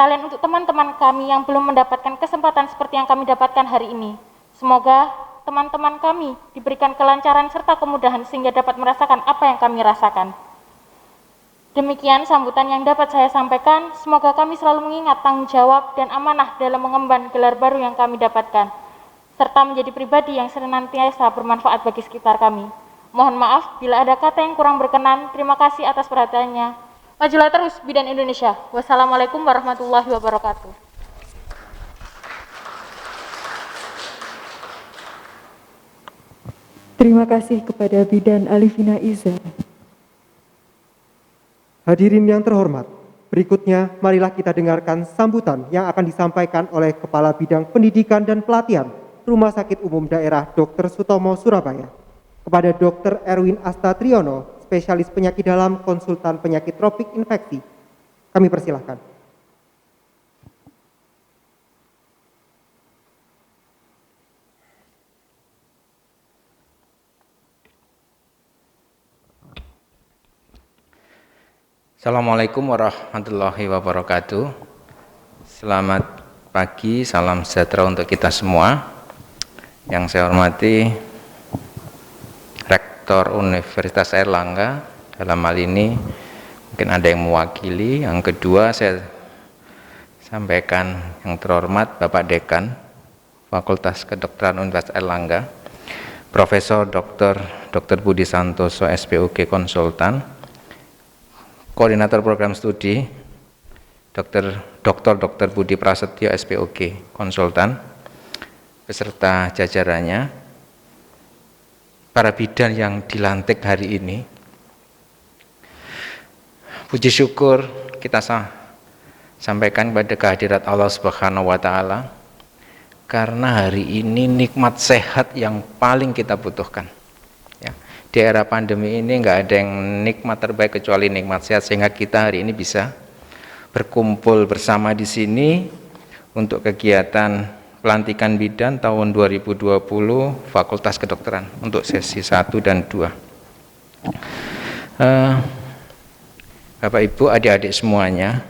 sekalian untuk teman-teman kami yang belum mendapatkan kesempatan seperti yang kami dapatkan hari ini. Semoga teman-teman kami diberikan kelancaran serta kemudahan sehingga dapat merasakan apa yang kami rasakan. Demikian sambutan yang dapat saya sampaikan. Semoga kami selalu mengingat tanggung jawab dan amanah dalam mengemban gelar baru yang kami dapatkan, serta menjadi pribadi yang senantiasa bermanfaat bagi sekitar kami. Mohon maaf bila ada kata yang kurang berkenan. Terima kasih atas perhatiannya. Majulah terus Bidan Indonesia. Wassalamualaikum warahmatullahi wabarakatuh. Terima kasih kepada Bidan Alifina Iza. Hadirin yang terhormat, berikutnya marilah kita dengarkan sambutan yang akan disampaikan oleh Kepala Bidang Pendidikan dan Pelatihan Rumah Sakit Umum Daerah Dr. Sutomo Surabaya, kepada Dr. Erwin Asta Triono, spesialis penyakit dalam konsultan penyakit tropik infeksi. Kami persilahkan. Assalamualaikum warahmatullahi wabarakatuh. Selamat pagi, salam sejahtera untuk kita semua. Yang saya hormati Rektor Universitas Airlangga, dalam hal ini mungkin ada yang mewakili. Yang kedua saya sampaikan yang terhormat Bapak Dekan Fakultas Kedokteran Universitas Airlangga, Profesor Dr. Budi Santoso SPOG Konsultan, Koordinator Program Studi Dr. Budi Prasetyo SPOG Konsultan, beserta jajarannya, para bidan yang dilantik hari ini. Puji syukur kita sampaikan kepada kehadirat Allah Subhanahu wa Ta'ala, karena hari ini nikmat sehat yang paling kita butuhkan. Di era pandemi ini nggak ada yang nikmat terbaik kecuali nikmat sehat, sehingga kita hari ini bisa berkumpul bersama di sini untuk kegiatan pelantikan bidan tahun 2020 Fakultas Kedokteran untuk sesi 1 dan 2. Bapak Ibu, adik-adik semuanya,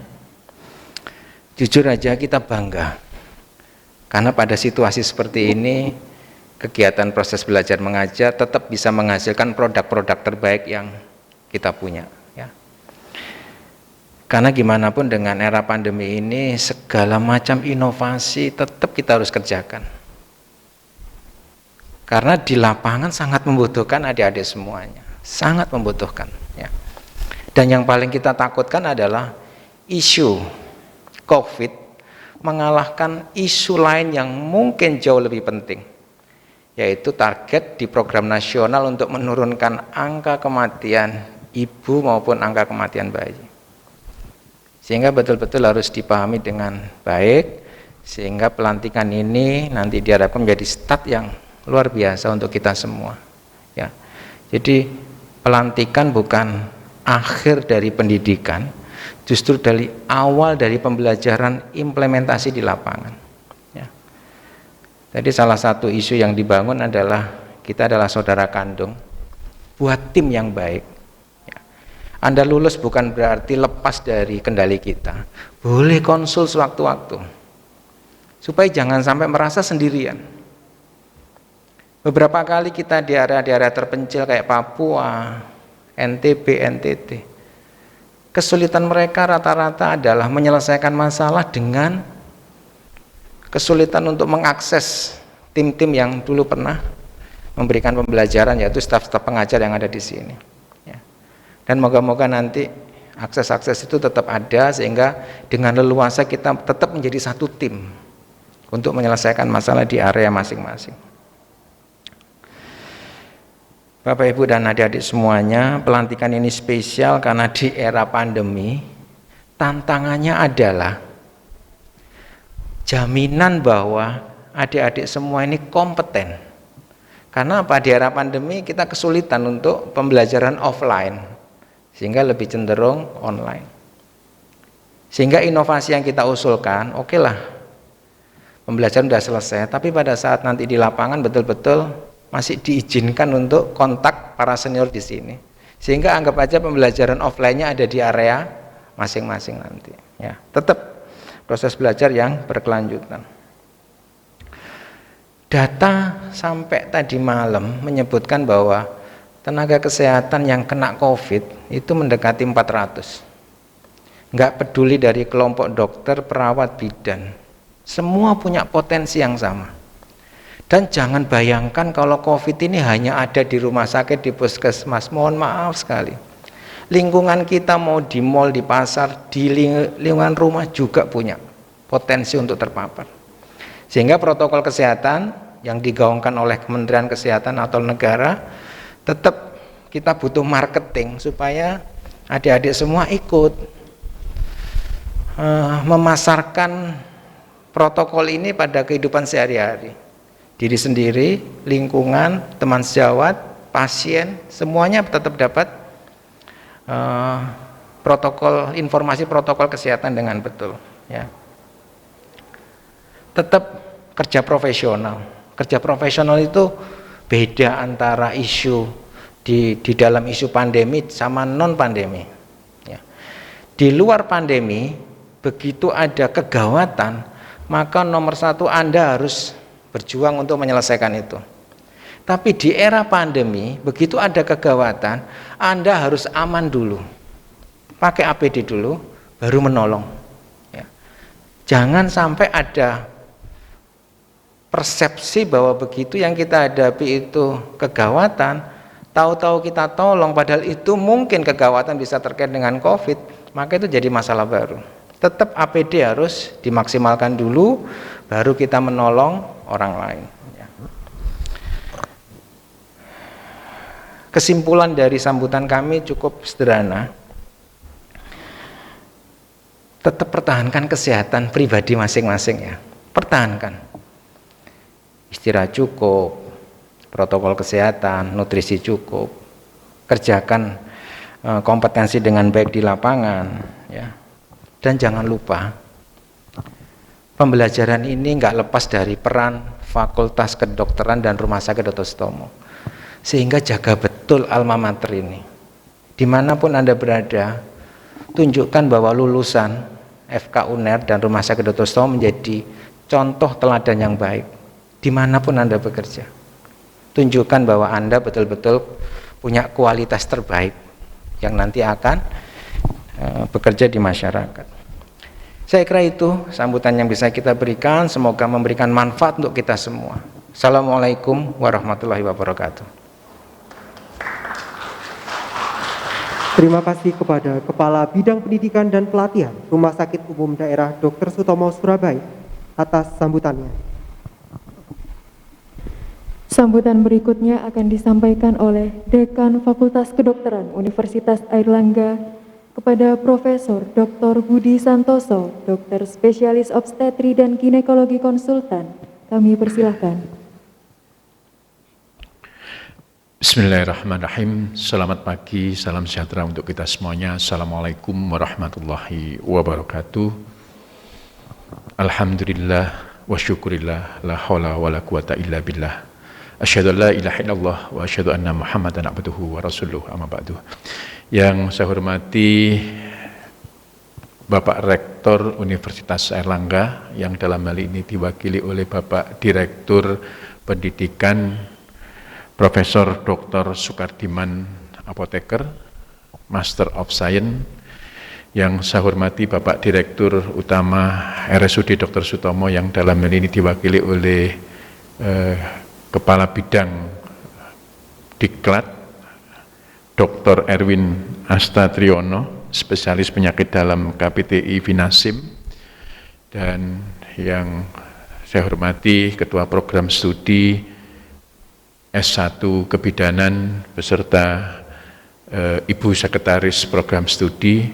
jujur aja kita bangga karena pada situasi seperti ini kegiatan proses belajar mengajar tetap bisa menghasilkan produk-produk terbaik yang kita punya, ya. Karena gimana pun dengan era pandemi ini, segala macam inovasi tetap kita harus kerjakan. Karena di lapangan sangat membutuhkan adik-adik semuanya, sangat membutuhkan, ya. Dan yang paling kita takutkan adalah isu COVID mengalahkan isu lain yang mungkin jauh lebih penting, yaitu target di program nasional untuk menurunkan angka kematian ibu maupun angka kematian bayi. Sehingga betul-betul harus dipahami dengan baik, sehingga pelantikan ini nanti diharapkan menjadi start yang luar biasa untuk kita semua, ya. Jadi pelantikan bukan akhir dari pendidikan, justru dari awal dari pembelajaran implementasi di lapangan. Jadi salah satu isu yang dibangun adalah kita adalah saudara kandung, buat tim yang baik. Anda lulus bukan berarti lepas dari kendali kita. Boleh konsul sewaktu-waktu, supaya jangan sampai merasa sendirian. Beberapa kali kita di area-area terpencil kayak Papua, NTB, NTT, kesulitan mereka rata-rata adalah menyelesaikan masalah dengan kesulitan untuk mengakses tim-tim yang dulu pernah memberikan pembelajaran, yaitu staf-staf pengajar yang ada di sini, ya. Dan moga-moga nanti akses-akses itu tetap ada, sehingga dengan leluasa kita tetap menjadi satu tim untuk menyelesaikan masalah di area masing-masing. Bapak Ibu dan adik-adik semuanya, pelantikan ini spesial karena di era pandemi tantangannya adalah jaminan bahwa adik-adik semua ini kompeten. Karena apa? Di era pandemi kita kesulitan untuk pembelajaran offline, sehingga lebih cenderung online. Sehingga inovasi yang kita usulkan, oke lah, pembelajaran sudah selesai, tapi pada saat nanti di lapangan betul-betul masih diizinkan untuk kontak para senior di sini. Sehingga anggap aja pembelajaran offline-nya ada di area masing-masing nanti, ya. Tetap proses belajar yang berkelanjutan. Data sampai tadi malam menyebutkan bahwa tenaga kesehatan yang kena COVID itu mendekati 400. Nggak peduli dari kelompok dokter, perawat, bidan, semua punya potensi yang sama. Dan jangan bayangkan kalau COVID ini hanya ada di rumah sakit, di puskesmas. Mohon maaf sekali. Lingkungan kita mau di mal, di pasar, di lingkungan rumah juga punya potensi untuk terpapar. Sehingga protokol kesehatan yang digaungkan oleh Kementerian Kesehatan atau negara, tetap kita butuh marketing supaya adik-adik semua ikut memasarkan protokol ini pada kehidupan sehari-hari. Diri sendiri, lingkungan, teman sejawat, pasien, semuanya tetap dapat informasi protokol kesehatan dengan betul, ya. Tetap kerja profesional. Kerja profesional itu beda antara isu di dalam isu pandemi sama non pandemi, ya. Di luar pandemi, begitu ada kegawatan, maka nomor satu Anda harus berjuang untuk menyelesaikan itu. Tapi di era pandemi, begitu ada kegawatan, Anda harus aman dulu, pakai APD dulu, baru menolong, ya. Jangan sampai ada persepsi bahwa begitu yang kita hadapi itu kegawatan, tahu-tahu kita tolong, padahal itu mungkin kegawatan bisa terkait dengan COVID, maka itu jadi masalah baru. Tetap APD harus dimaksimalkan dulu, baru kita menolong orang lain, ya. Kesimpulan dari sambutan kami cukup sederhana. Tetap pertahankan kesehatan pribadi masing-masing, ya. Pertahankan. Istirahat cukup, protokol kesehatan, nutrisi cukup, kerjakan kompetensi dengan baik di lapangan, ya. Dan jangan lupa, pembelajaran ini nggak lepas dari peran Fakultas Kedokteran dan Rumah Sakit Dr. Sutomo. Sehingga jaga betul alma mater ini. Dimanapun Anda berada, tunjukkan bahwa lulusan FK UNER dan Rumah Sakit Dr. Sutomo menjadi contoh teladan yang baik. Dimanapun Anda bekerja, tunjukkan bahwa Anda betul-betul punya kualitas terbaik yang nanti akan bekerja di masyarakat. Saya kira itu sambutan yang bisa kita berikan, semoga memberikan manfaat untuk kita semua. Assalamualaikum warahmatullahi wabarakatuh. Terima kasih kepada Kepala Bidang Pendidikan dan Pelatihan Rumah Sakit Umum Daerah Dr. Sutomo Surabaya atas sambutannya. Sambutan berikutnya akan disampaikan oleh Dekan Fakultas Kedokteran Universitas Airlangga kepada Profesor Dr. Budi Santoso, Dokter Spesialis Obstetri dan Ginekologi Konsultan. Kami persilahkan. Bismillahirrahmanirrahim. Selamat pagi, salam sejahtera untuk kita semuanya. Assalamualaikum warahmatullahi wabarakatuh. Alhamdulillah wa syukurillah, la haula wa la quwata illa billah. Asyhadu an la ilaha illallah wa asyhadu anna Muhammadan abduhu wa rasuluh, amma ba'du. Yang saya hormati Bapak Rektor Universitas Airlangga yang dalam hal ini diwakili oleh Bapak Direktur Pendidikan Profesor Dr. Sukardiman Apoteker, Master of Science. Yang saya hormati Bapak Direktur Utama RSUD Dr. Sutomo yang dalam hal ini diwakili oleh Kepala Bidang Diklat Dr. Erwin Astatriono, spesialis penyakit dalam KPTI Finasim, dan yang saya hormati Ketua Program Studi S1 Kebidanan beserta Ibu Sekretaris Program Studi,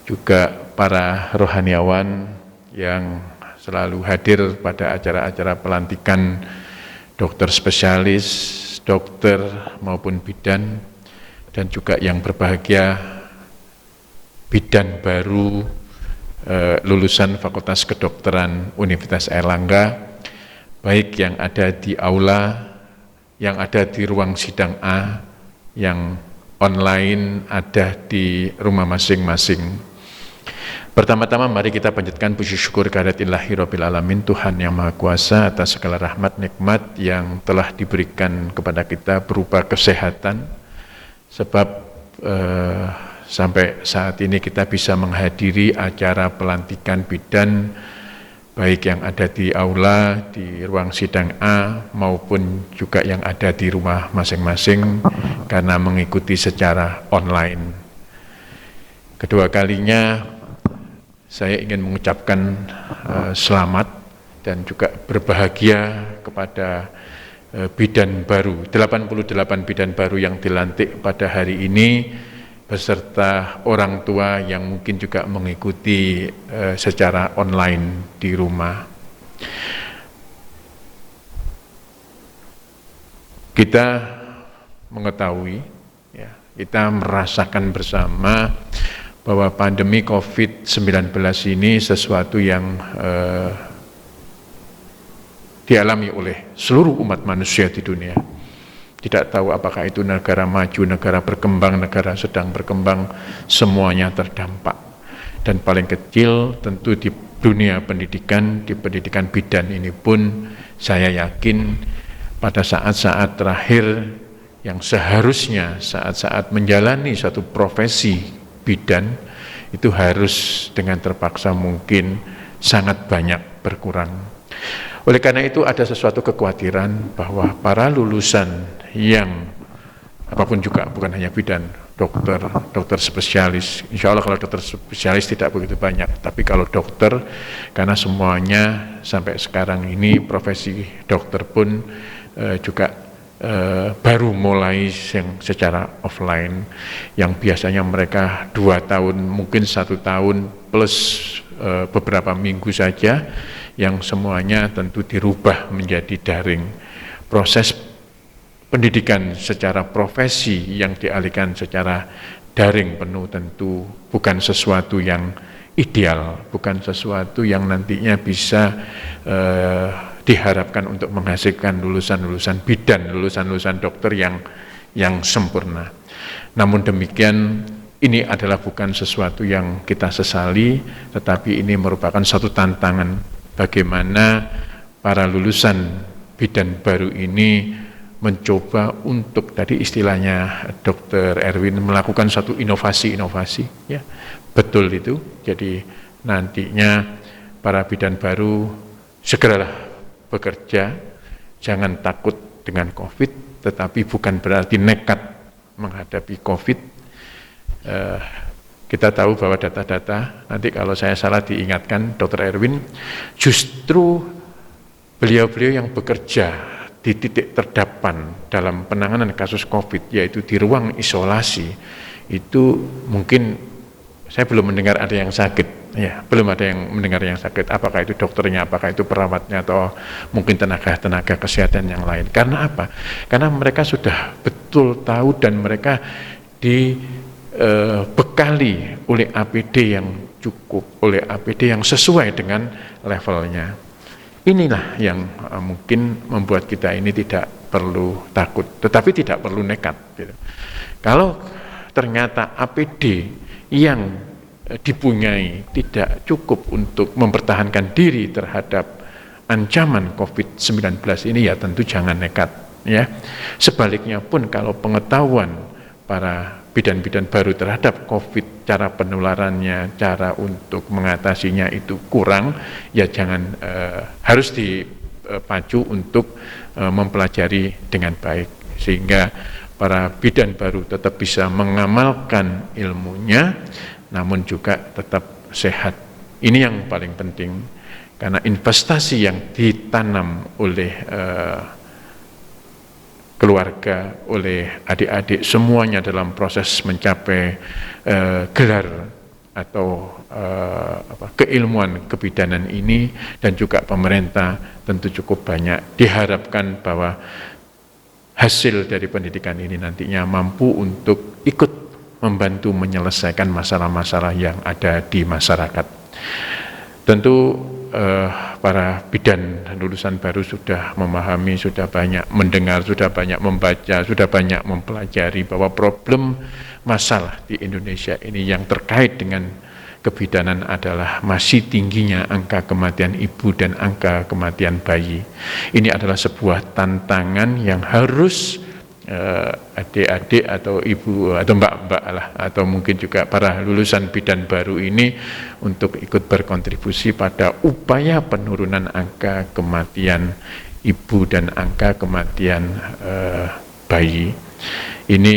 juga para rohaniawan yang selalu hadir pada acara-acara pelantikan dokter spesialis, dokter maupun bidan, dan juga yang berbahagia bidan baru lulusan Fakultas Kedokteran Universitas Airlangga, baik yang ada di aula, yang ada di ruang sidang A, yang online ada di rumah masing-masing. Pertama-tama mari kita panjatkan puji syukur kehadirat-Ilahi Rabbil Alamin, Tuhan yang Maha Kuasa, atas segala rahmat nikmat yang telah diberikan kepada kita berupa kesehatan, sebab sampai saat ini kita bisa menghadiri acara pelantikan bidan baik yang ada di aula, di ruang sidang A maupun juga yang ada di rumah masing-masing karena mengikuti secara online. Kedua kalinya saya ingin mengucapkan selamat dan juga berbahagia kepada bidan baru, 88 bidan baru yang dilantik pada hari ini, beserta orang tua yang mungkin juga mengikuti secara online di rumah. Kita mengetahui, ya, kita merasakan bersama bahwa pandemi COVID-19 ini sesuatu yang dialami oleh seluruh umat manusia di dunia. Tidak tahu apakah itu negara maju, negara berkembang, negara sedang berkembang, semuanya terdampak. Dan paling kecil tentu di dunia pendidikan, di pendidikan bidan ini pun saya yakin pada saat-saat terakhir yang seharusnya saat-saat menjalani suatu profesi bidan itu harus dengan terpaksa mungkin sangat banyak berkurang. Oleh karena itu ada sesuatu kekhawatiran bahwa para lulusan yang apapun juga, bukan hanya bidan, dokter spesialis, insya Allah kalau dokter spesialis tidak begitu banyak, tapi kalau dokter, karena semuanya sampai sekarang ini profesi dokter pun juga baru mulai yang secara offline, yang biasanya mereka 2 tahun, mungkin 1 tahun plus beberapa minggu saja, yang semuanya tentu dirubah menjadi daring. Proses pendidikan secara profesi yang dialihkan secara daring penuh tentu bukan sesuatu yang ideal, bukan sesuatu yang nantinya bisa diharapkan untuk menghasilkan lulusan-lulusan bidan, lulusan-lulusan dokter yang sempurna. Namun demikian, ini adalah bukan sesuatu yang kita sesali, tetapi ini merupakan satu tantangan bagaimana para lulusan bidan baru ini mencoba untuk, tadi istilahnya Dr. Erwin, melakukan satu inovasi-inovasi, ya, betul itu. Jadi nantinya para bidan baru segeralah bekerja, jangan takut dengan COVID, tetapi bukan berarti nekat menghadapi COVID. Kita tahu bahwa data-data, nanti kalau saya salah diingatkan Dr. Erwin, justru beliau-beliau yang bekerja di titik terdepan dalam penanganan kasus COVID, yaitu di ruang isolasi, itu mungkin saya belum mendengar ada yang sakit. Ya, belum ada yang mendengar yang sakit, apakah itu dokternya, apakah itu perawatnya, atau mungkin tenaga kesehatan yang lain. Karena apa? Karena mereka sudah betul tahu dan mereka dibekali oleh APD yang cukup, oleh APD yang sesuai dengan levelnya. Inilah yang mungkin membuat kita ini tidak perlu takut, tetapi tidak perlu nekat. Gitu. Kalau ternyata APD yang dipunyai tidak cukup untuk mempertahankan diri terhadap ancaman COVID-19 ini, ya tentu jangan nekat, ya. Sebaliknya pun kalau pengetahuan para bidan-bidan baru terhadap COVID, cara penularannya, cara untuk mengatasinya itu kurang, ya jangan, harus dipacu untuk mempelajari dengan baik, sehingga para bidan baru tetap bisa mengamalkan ilmunya, namun juga tetap sehat. Ini yang paling penting, karena investasi yang ditanam oleh keluarga, oleh adik-adik semuanya dalam proses mencapai gelar atau keilmuan kebidanan ini, dan juga pemerintah tentu cukup banyak. Diharapkan bahwa hasil dari pendidikan ini nantinya mampu untuk ikut membantu menyelesaikan masalah-masalah yang ada di masyarakat. Tentu para bidan lulusan baru sudah memahami, sudah banyak mendengar, sudah banyak membaca, sudah banyak mempelajari bahwa problem masalah di Indonesia ini yang terkait dengan kebidanan adalah masih tingginya angka kematian ibu dan angka kematian bayi. Ini adalah sebuah tantangan yang harus adik-adik atau ibu atau mbak-mbak lah, atau mungkin juga para lulusan bidan baru ini untuk ikut berkontribusi pada upaya penurunan angka kematian ibu dan angka kematian bayi. Ini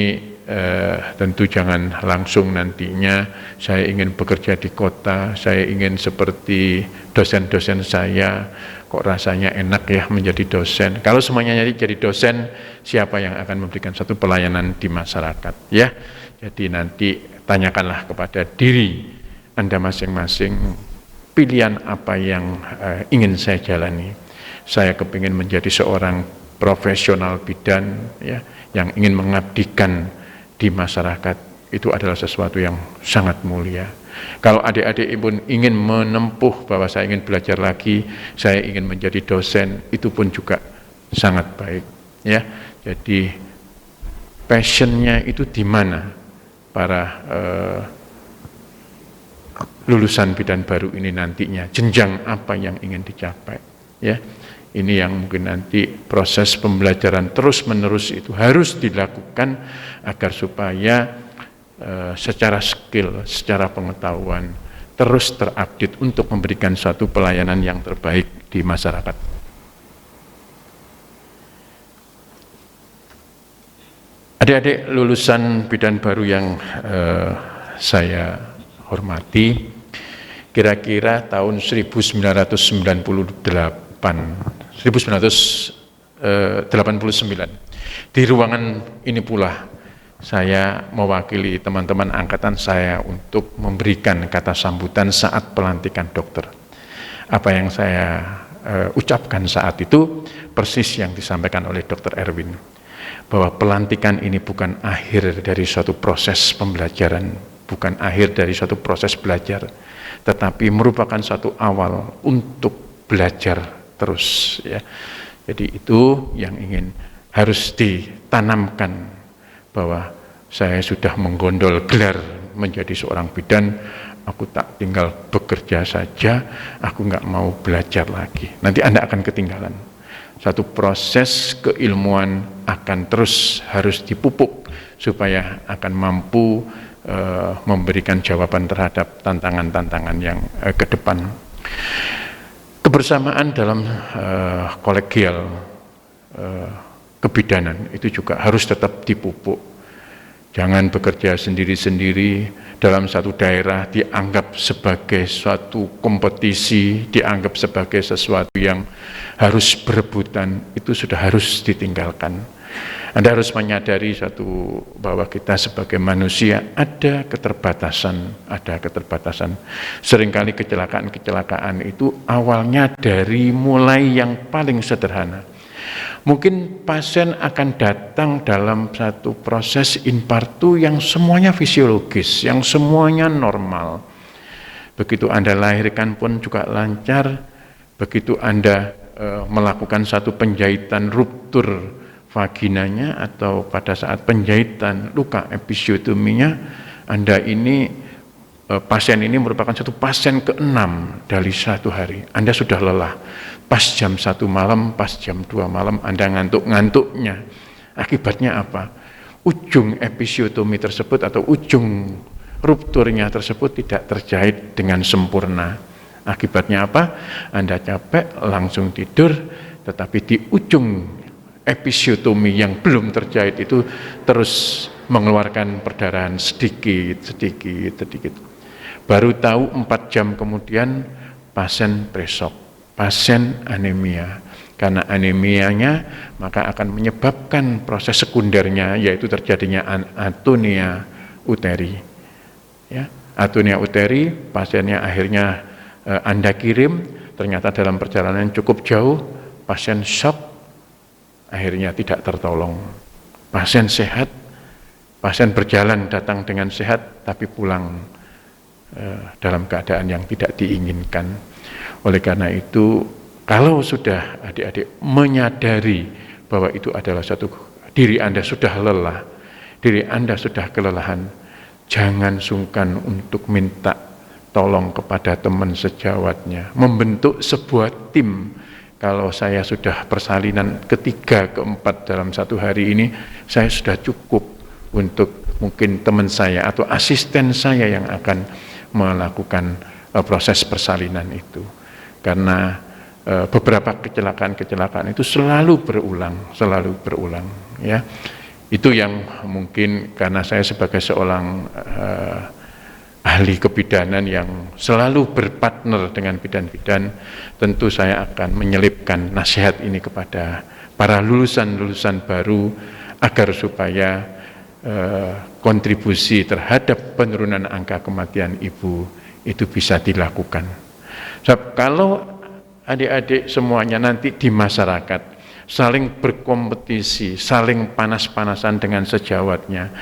tentu jangan langsung nantinya saya ingin bekerja di kota, saya ingin seperti dosen-dosen saya, kok rasanya enak ya menjadi dosen. Kalau semuanya jadi dosen, siapa yang akan memberikan satu pelayanan di masyarakat, ya? Jadi nanti tanyakanlah kepada diri Anda masing-masing, pilihan apa yang ingin saya jalani. Saya kepingin menjadi seorang profesional bidan, ya, yang ingin mengabdikan di masyarakat. Itu adalah sesuatu yang sangat mulia. Kalau adik-adik pun ingin menempuh bahwa saya ingin belajar lagi, saya ingin menjadi dosen, itu pun juga sangat baik, ya. Jadi passionnya itu di mana para lulusan bidan baru ini nantinya, jenjang apa yang ingin dicapai, ya. Ini yang mungkin nanti proses pembelajaran terus-menerus itu harus dilakukan agar supaya secara skill, secara pengetahuan terus terupdate untuk memberikan suatu pelayanan yang terbaik di masyarakat. Adik-adik lulusan bidan baru yang saya hormati, kira-kira tahun 1989 di ruangan ini pula saya mewakili teman-teman angkatan saya untuk memberikan kata sambutan saat pelantikan dokter. Apa yang saya ucapkan saat itu persis yang disampaikan oleh Dr. Erwin, bahwa pelantikan ini bukan akhir dari suatu proses pembelajaran, bukan akhir dari suatu proses belajar, tetapi merupakan satu awal untuk belajar terus, ya. Jadi itu yang ingin harus ditanamkan, bahwa saya sudah menggondol gelar menjadi seorang bidan, aku tak tinggal bekerja saja, aku nggak mau belajar lagi. Nanti Anda akan ketinggalan. Satu proses keilmuan akan terus harus dipupuk supaya akan mampu memberikan jawaban terhadap tantangan-tantangan yang ke depan. Kebersamaan dalam kolegial kebidanan itu juga harus tetap dipupuk. Jangan bekerja sendiri-sendiri dalam satu daerah dianggap sebagai suatu kompetisi, dianggap sebagai sesuatu yang harus berebutan, itu sudah harus ditinggalkan. Anda harus menyadari bahwa kita sebagai manusia ada keterbatasan. Seringkali kecelakaan-kecelakaan itu awalnya dari mulai yang paling sederhana. Mungkin pasien akan datang dalam satu proses infartu yang semuanya fisiologis, yang semuanya normal. Begitu Anda lahirkan pun juga lancar, begitu Anda melakukan satu penjahitan ruptur vaginanya atau pada saat penjahitan luka episiotominya, Anda ini pasien ini merupakan satu pasien ke-6 dari satu hari. Anda sudah lelah. Pas jam 1 malam, pas jam 2 malam Anda ngantuk-ngantuknya. Akibatnya apa? Ujung episiotomi tersebut atau ujung rupturnya tersebut tidak terjahit dengan sempurna. Akibatnya apa? Anda capek, langsung tidur, tetapi di ujung episiotomi yang belum terjahit itu terus mengeluarkan perdarahan sedikit. Baru tahu 4 jam kemudian pasien presok, pasien anemia. Karena anemianya maka akan menyebabkan proses sekundernya, yaitu terjadinya atonia uteri. Ya, atonia uteri, pasiennya akhirnya Anda kirim, ternyata dalam perjalanan cukup jauh, pasien shock, akhirnya tidak tertolong. Pasien sehat, pasien berjalan datang dengan sehat, tapi pulang dalam keadaan yang tidak diinginkan. Oleh karena itu, kalau sudah adik-adik menyadari bahwa itu adalah satu diri Anda sudah lelah, diri Anda sudah kelelahan, jangan sungkan untuk minta tolong kepada teman sejawatnya, membentuk sebuah tim. Kalau saya sudah persalinan ketiga, keempat dalam satu hari ini, saya sudah cukup untuk mungkin teman saya atau asisten saya yang akan melakukan proses persalinan itu. Karena beberapa kecelakaan itu selalu berulang, ya. Itu yang mungkin karena saya sebagai seorang ahli kebidanan yang selalu berpartner dengan bidan-bidan, tentu saya akan menyelipkan nasihat ini kepada para lulusan-lulusan baru agar supaya kontribusi terhadap penurunan angka kematian ibu itu bisa dilakukan. Sebab kalau adik-adik semuanya nanti di masyarakat saling berkompetisi, saling panas-panasan dengan sejawatnya,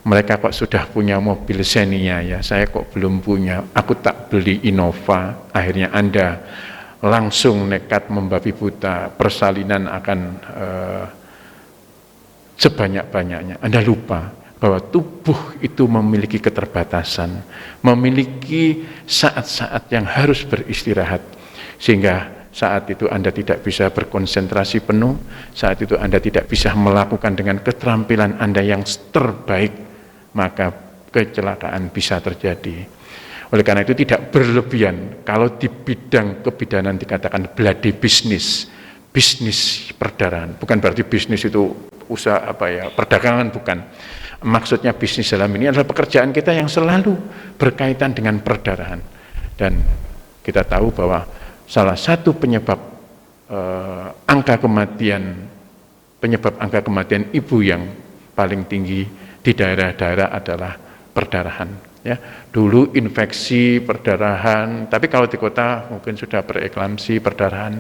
mereka kok sudah punya mobil Xenia ya, saya kok belum punya, aku tak beli Innova. Akhirnya Anda langsung nekat membabi buta, persalinan akan sebanyak-banyaknya. Anda lupa bahwa tubuh itu memiliki keterbatasan, memiliki saat-saat yang harus beristirahat, sehingga saat itu Anda tidak bisa berkonsentrasi penuh, saat itu Anda tidak bisa melakukan dengan keterampilan Anda yang terbaik, maka kecelakaan bisa terjadi. Oleh karena itu tidak berlebihan. Kalau di bidang kebidanan dikatakan bloody bisnis perdarahan, bukan berarti bisnis itu usaha perdagangan, bukan. Maksudnya bisnis dalam ini adalah pekerjaan kita yang selalu berkaitan dengan perdarahan. Dan kita tahu bahwa salah satu penyebab angka kematian ibu yang paling tinggi di daerah-daerah adalah perdarahan. Ya, dulu infeksi perdarahan, tapi kalau di kota mungkin sudah bereklamsi perdarahan,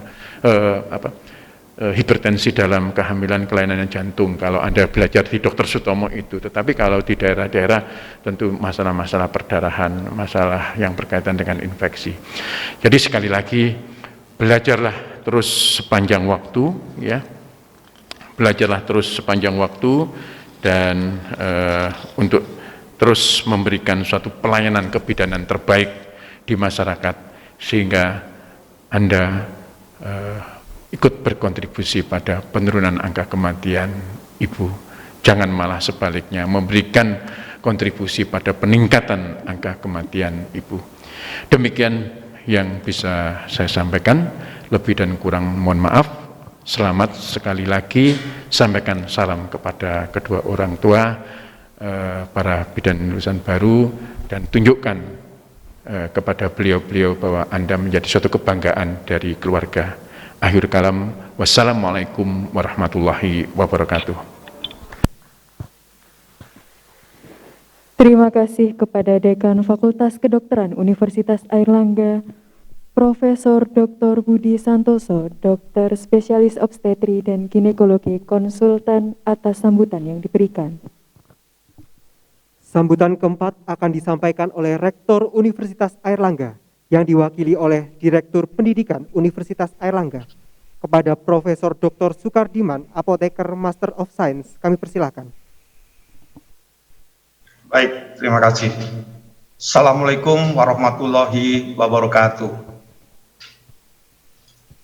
hipertensi dalam kehamilan, kelainan jantung. Kalau Anda belajar di Dr. Sutomo itu, tetapi kalau di daerah-daerah tentu masalah-masalah perdarahan, masalah yang berkaitan dengan infeksi. Jadi sekali lagi belajarlah terus sepanjang waktu, ya, belajarlah terus sepanjang waktu. Dan untuk terus memberikan suatu pelayanan kebidanan terbaik di masyarakat, sehingga Anda ikut berkontribusi pada penurunan angka kematian ibu. Jangan malah sebaliknya memberikan kontribusi pada peningkatan angka kematian ibu. Demikian yang bisa saya sampaikan, lebih dan kurang mohon maaf. Selamat sekali lagi, sampaikan salam kepada kedua orang tua, para bidan lulusan baru, dan tunjukkan kepada beliau-beliau bahwa Anda menjadi suatu kebanggaan dari keluarga. Akhir kalam, wassalamualaikum warahmatullahi wabarakatuh. Terima kasih kepada Dekan Fakultas Kedokteran Universitas Airlangga, Profesor Dr. Budi Santoso, Dokter Spesialis Obstetri dan Ginekologi Konsultan, atas sambutan yang diberikan. Sambutan keempat akan disampaikan oleh Rektor Universitas Airlangga yang diwakili oleh Direktur Pendidikan Universitas Airlangga kepada Profesor Dr. Sukardiman, Apoteker Master of Science. Kami persilakan. Baik, terima kasih. Assalamualaikum warahmatullahi wabarakatuh.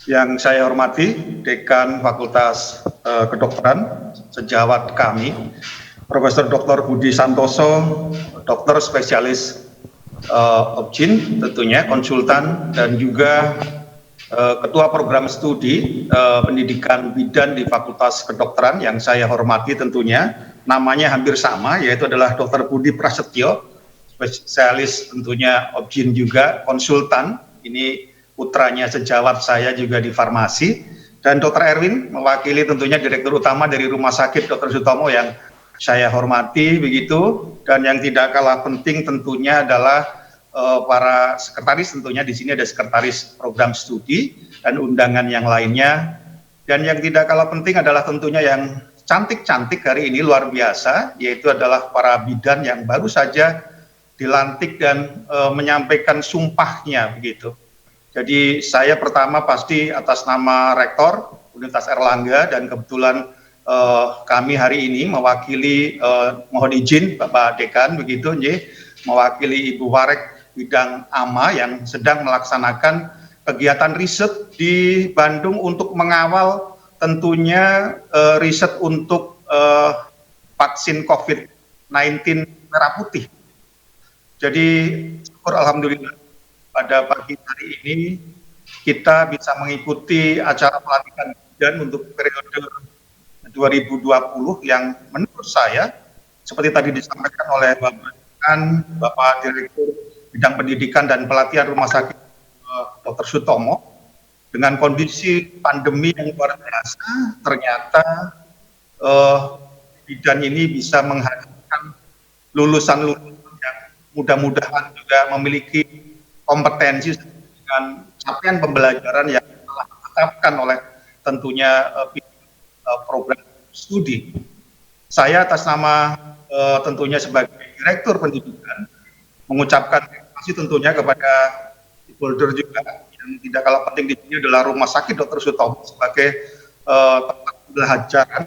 Yang saya hormati Dekan Fakultas Kedokteran, sejawat kami, Profesor Dr. Budi Santoso, Dokter Spesialis Obgyn tentunya, konsultan, dan juga Ketua Program Studi Pendidikan Bidan di Fakultas Kedokteran yang saya hormati tentunya, namanya hampir sama, yaitu adalah Dr. Budi Prasetyo, spesialis tentunya Obgyn juga, konsultan, ini putranya sejawat saya juga di farmasi, dan Dr. Erwin mewakili tentunya Direktur Utama dari Rumah Sakit Dr. Sutomo yang saya hormati begitu, dan yang tidak kalah penting tentunya adalah para sekretaris, tentunya di sini ada sekretaris program studi dan undangan yang lainnya, dan yang tidak kalah penting adalah tentunya yang cantik-cantik hari ini luar biasa, yaitu adalah para bidan yang baru saja dilantik dan menyampaikan sumpahnya begitu. Jadi saya pertama pasti atas nama Rektor Universitas Airlangga, dan kebetulan kami hari ini mewakili, mohon izin Bapak Dekan begitu, mewakili Ibu Warek bidang AMA yang sedang melaksanakan kegiatan riset di Bandung untuk mengawal tentunya riset untuk vaksin COVID-19 merah putih. Jadi syukur alhamdulillah pada pagi hari ini kita bisa mengikuti acara pelantikan bidan untuk periode 2020 yang menurut saya seperti tadi disampaikan oleh Bapak Direktur Bidang Pendidikan dan Pelatihan Rumah Sakit Dr. Sutomo, dengan kondisi pandemi yang luar biasa, ternyata bidan ini bisa menghasilkan lulusan-lulusan yang mudah-mudahan juga memiliki kompetensi dengan capaian pembelajaran yang telah ditetapkan oleh tentunya program studi. Saya atas nama tentunya sebagai Direktur Pendidikan mengucapkan terima kasih tentunya kepada stakeholder juga yang tidak kalah penting di sini adalah Rumah Sakit Dr. Sutomo sebagai tempat pembelajaran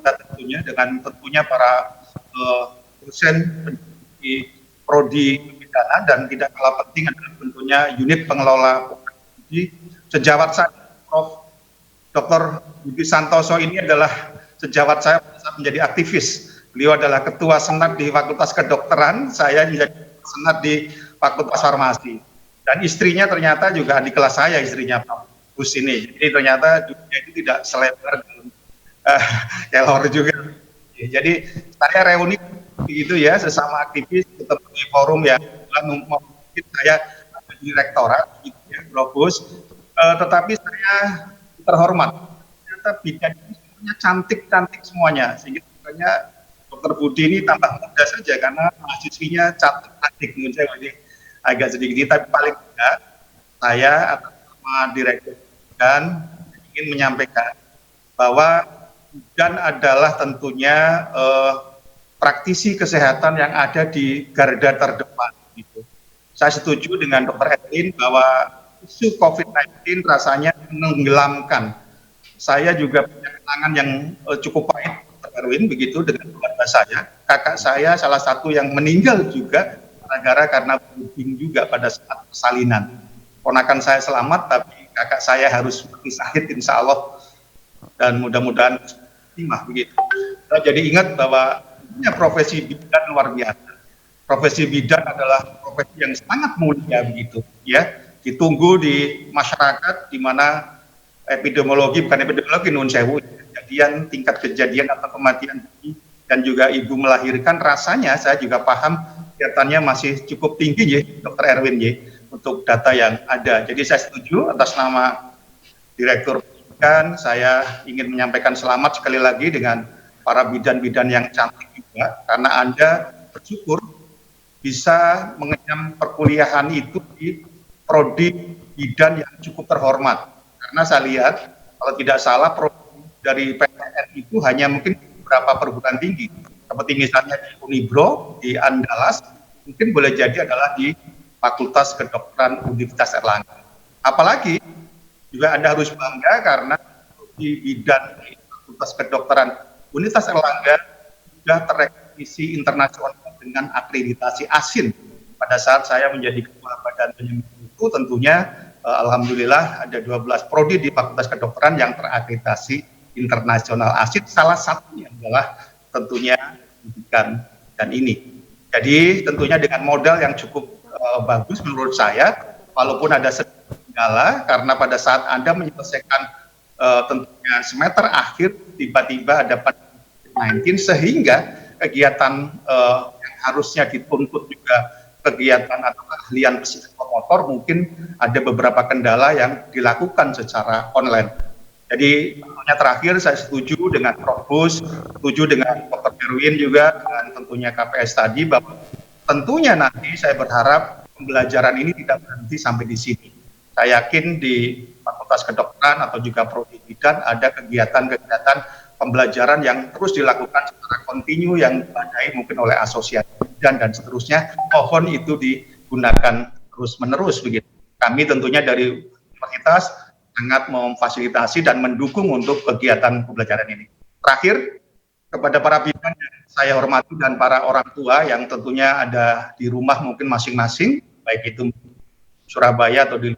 dan tentunya para dosen di prodi pidana dan tidak kalah penting adalah tentunya unit pengelola studi. Sejawat saya Prof. Dr. Budi Santoso ini adalah sejawat saya saat menjadi aktivis. Beliau adalah ketua senat di Fakultas Kedokteran, saya menjadi senat di Fakultas Farmasi. Dan istrinya ternyata juga di kelas saya, istrinya Pak Gus ini. Jadi ternyata dunia itu tidak selebar Kelor juga. Jadi saya reuni begitu ya, sesama aktivis ketemu di forum ya, mungkin saya di rektorat, gitu ya, Globus. Tetapi saya terhormat. Ternyata bidan ini semuanya cantik-cantik semuanya, sehingga sebenarnya Dr. Budi ini tambah muda saja karena mahasiswinya cantik-cantik. Menurut saya ini agak sedikit, tapi paling tidak saya atas nama Direktur dan ingin menyampaikan bahwa bidan adalah tentunya praktisi kesehatan yang ada di garda terdepan. Gitu. Saya setuju dengan Dr. Erwin bahwa isu COVID-19 rasanya menenggelamkan. Saya juga punya kenangan yang cukup pahit, Dr. Erwin, begitu dengan keluarga saya. Kakak saya salah satu yang meninggal juga karena bleeding juga pada saat persalinan. Ponakan saya selamat, tapi kakak saya harus mati syahid insya Allah. Dan mudah-mudahan timah begitu. Nah, jadi ingat bahwa profesi bidan luar biasa. Profesi bidan adalah profesi yang sangat mulia begitu, ya. Ditunggu di masyarakat di mana bukan epidemiologi nun sewu, kejadian tingkat kejadian atau kematian dan juga ibu melahirkan rasanya saya juga paham kelihatannya masih cukup tinggi ya Dr. Erwin ya untuk data yang ada. Jadi saya setuju atas nama Direktur Pendidikan, saya ingin menyampaikan selamat sekali lagi dengan para bidan-bidan yang cantik juga karena Anda bersyukur bisa mengenyam perkuliahan itu di prodi bidan yang cukup terhormat. Karena saya lihat kalau tidak salah prodi dari PTN itu hanya mungkin beberapa perguruan tinggi. Seperti misalnya di Unibro, di Andalas, mungkin boleh jadi adalah di Fakultas Kedokteran Universitas Airlangga. Apalagi juga Anda harus bangga karena di bidan di Fakultas Kedokteran Universitas Airlangga sudah terekreditasi internasional dengan akreditasi ASIN. Pada saat saya menjadi ketua badan penyembuh itu tentunya alhamdulillah ada 12 prodi di Fakultas Kedokteran yang terakreditasi internasional ASIN, salah satunya adalah tentunya pendidikan dan ini. Jadi tentunya dengan modal yang cukup bagus menurut saya, walaupun ada kendala karena pada saat Anda menyelesaikan tentunya semester akhir tiba-tiba ada COVID-19 sehingga kegiatan yang harusnya dituntut juga kegiatan atau keahlian psikomotor mungkin ada beberapa kendala yang dilakukan secara online. Jadi tentunya terakhir saya setuju dengan Prof. Bus, setuju dengan Dr. Erwin juga, dan tentunya KPS tadi bahwa tentunya nanti saya berharap pembelajaran ini tidak berhenti sampai di sini. Saya yakin di Fakultas Kedokteran atau juga Prodi Bidan ada kegiatan-kegiatan pembelajaran yang terus dilakukan secara kontinu yang diwadai mungkin oleh asosiasi bidan dan seterusnya. Mohon itu digunakan terus-menerus begitu. Kami tentunya dari universitas sangat memfasilitasi dan mendukung untuk kegiatan pembelajaran ini. Terakhir, kepada para bidan yang saya hormati dan para orang tua yang tentunya ada di rumah mungkin masing-masing, baik itu Surabaya atau di